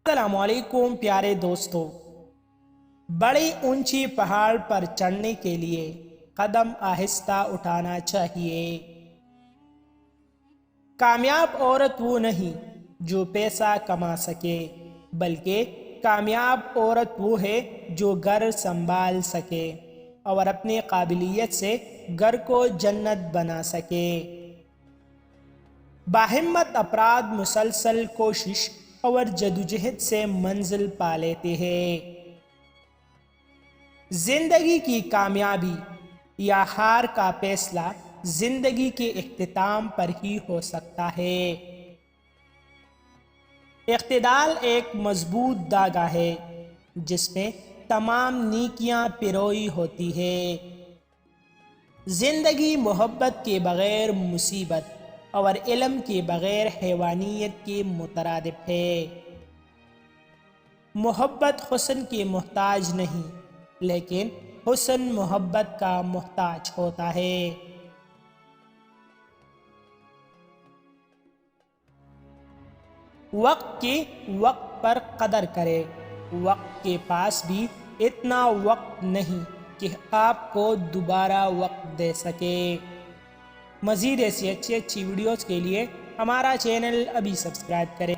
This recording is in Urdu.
السلام علیکم پیارے دوستو، بڑی اونچی پہاڑ پر چڑھنے کے لیے قدم آہستہ اٹھانا چاہیے۔ کامیاب عورت وہ نہیں جو پیسہ کما سکے، بلکہ کامیاب عورت وہ ہے جو گھر سنبھال سکے اور اپنی قابلیت سے گھر کو جنت بنا سکے۔ باہمت افراد مسلسل کوشش اور جدوجہد سے منزل پا لیتے ہیں۔ زندگی کی کامیابی یا ہار کا فیصلہ زندگی کے اختتام پر ہی ہو سکتا ہے۔ اعتدال ایک مضبوط دھاگا ہے جس میں تمام نیکیاں پروئی ہوتی ہے۔ زندگی محبت کے بغیر مصیبت اور علم کے بغیر حیوانیت کے مترادف ہے۔ محبت حسن کی محتاج نہیں، لیکن حسن محبت کا محتاج ہوتا ہے۔ وقت کی وقت پر قدر کرے۔ وقت کے پاس بھی اتنا وقت نہیں کہ آپ کو دوبارہ وقت دے سکے۔ مزید ایسی اچھی ویڈیوز کے لیے ہمارا چینل ابھی سبسکرائب کریں۔